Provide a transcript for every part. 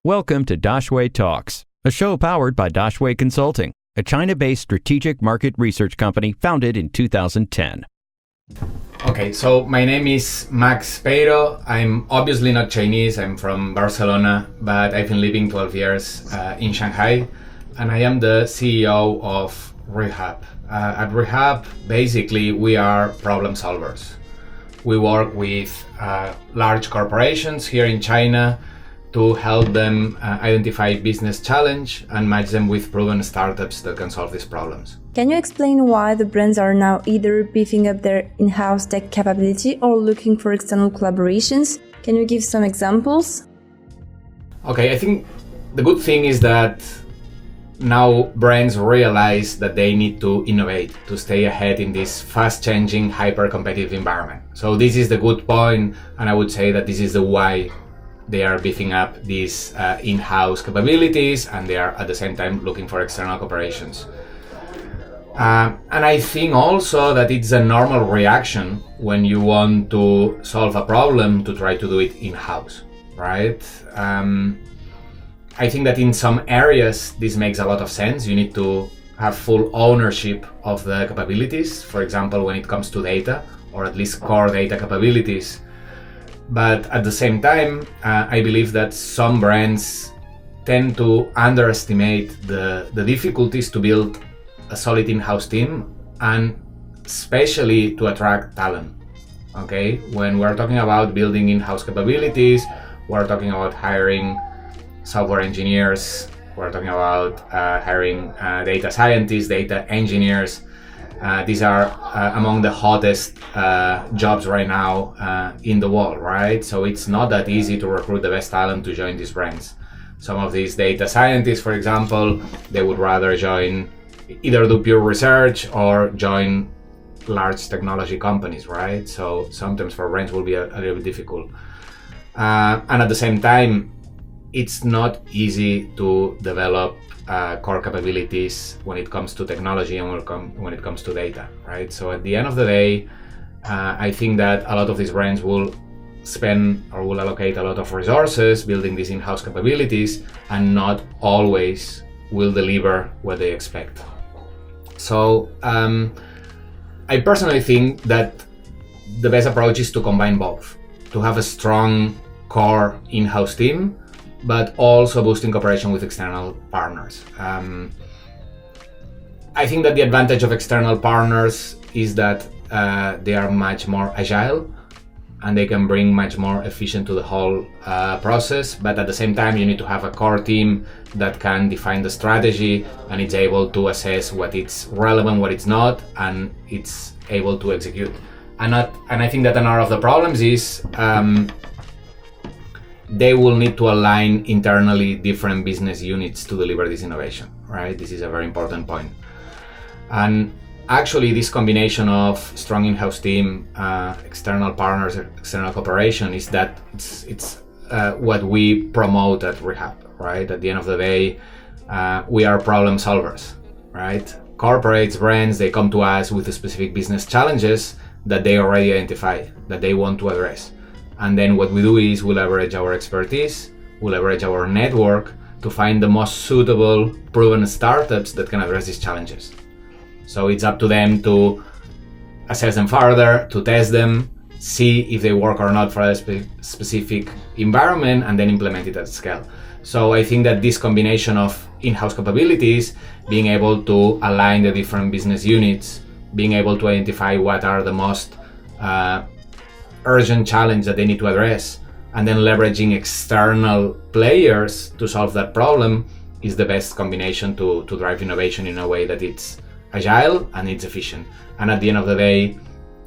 Welcome to Daxue Talks, a show powered by Daxue Consulting, a China-based strategic market research company founded in 2010. Okay, so my name is Max Peiro. I'm obviously not Chinese. I'm from Barcelona, but I've been living 12 years in Shanghai, and I am the CEO of Rehab. At Rehab, basically, we are problem solvers. We work with large corporations here in China to help them identify business challenge and match them with proven startups that can solve these problems. Can you explain why the brands are now either beefing up their in-house tech capability or looking for external collaborations? Can you give some examples? Okay, I think the good thing is that now brands realize that they need to innovate to stay ahead in this fast-changing, hyper-competitive environment. So this is the good point, and I would say that this is the why they are beefing up these in-house capabilities, and they are at the same time looking for external cooperations. And I think also that it's a normal reaction when you want to solve a problem to try to do it in-house, right? I think that in some areas this makes a lot of sense. You need to have full ownership of the capabilities, for example, when it comes to data, or at least core data capabilities. But at the same time, I believe that some brands tend to underestimate the difficulties to build a solid in-house team, and especially to attract talent. Okay, when we're talking about building in-house capabilities, we're talking about hiring software engineers, we're talking about hiring data scientists, data engineers. These are among the hottest jobs right now in the world, right? So it's not that easy to recruit the best talent to join these brands. Some of these data scientists, for example, they would rather either do pure research or join large technology companies, right? So sometimes for brands will be a little bit difficult. And at the same time, it's not easy to develop core capabilities when it comes to technology and when it comes to data, right? So at the end of the day, I think that a lot of these brands will spend or will allocate a lot of resources building these in-house capabilities and not always will deliver what they expect. So I personally think that the best approach is to combine both, to have a strong core in-house team, but also boosting cooperation with external partners. I think that the advantage of external partners is that they are much more agile and they can bring much more efficient to the whole process. But at the same time, you need to have a core team that can define the strategy and it's able to assess what it's relevant, what it's not, and it's able to execute. And I think that another of the problems is they will need to align internally different business units to deliver this innovation, right? This is a very important point. And actually, this combination of strong in-house team, external partners, external cooperation is that it's what we promote at Rehab, right? At the end of the day, we are problem solvers, right? Corporates, brands, they come to us with specific business challenges that they already identify, that they want to address. And then what we do is we leverage our expertise, we leverage our network to find the most suitable, proven startups that can address these challenges. So it's up to them to assess them further, to test them, see if they work or not for a specific environment, and then implement it at scale. So I think that this combination of in-house capabilities, being able to align the different business units, being able to identify what are the most urgent challenge that they need to address, and then leveraging external players to solve that problem is the best combination to drive innovation in a way that it's agile and it's efficient. And at the end of the day,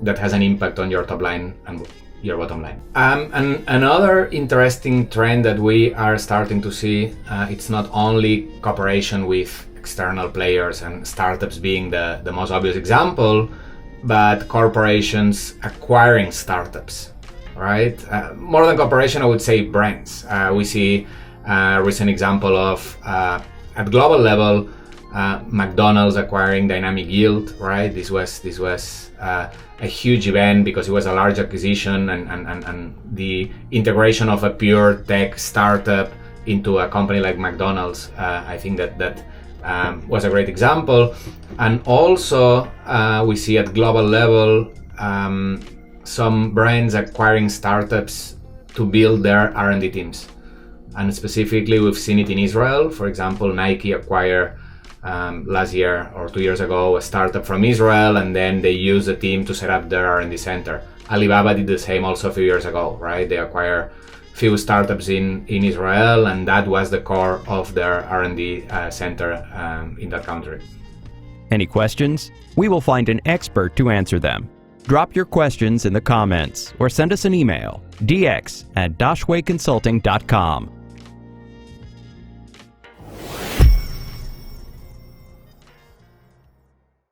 that has an impact on your top line and your bottom line. And another interesting trend that we are starting to see, it's not only cooperation with external players and startups being the most obvious example, but corporations acquiring startups, right? More than cooperation, I would say brands. We see a recent example of, at global level, McDonald's acquiring Dynamic Yield, right? This was a huge event because it was a large acquisition and the integration of a pure tech startup into a company like McDonald's. I think that was a great example. And also we see at global level some brands acquiring startups to build their R&D teams. And specifically, we've seen it in Israel. For example, Nike acquired last year or 2 years ago a startup from Israel, and then they used the team to set up their R&D center. Alibaba did the same also a few years ago, right? They acquired few startups in Israel, and that was the core of their R&D center in that country. Any questions? We will find an expert to answer them. Drop your questions in the comments or send us an email, dx@daxueconsulting.com.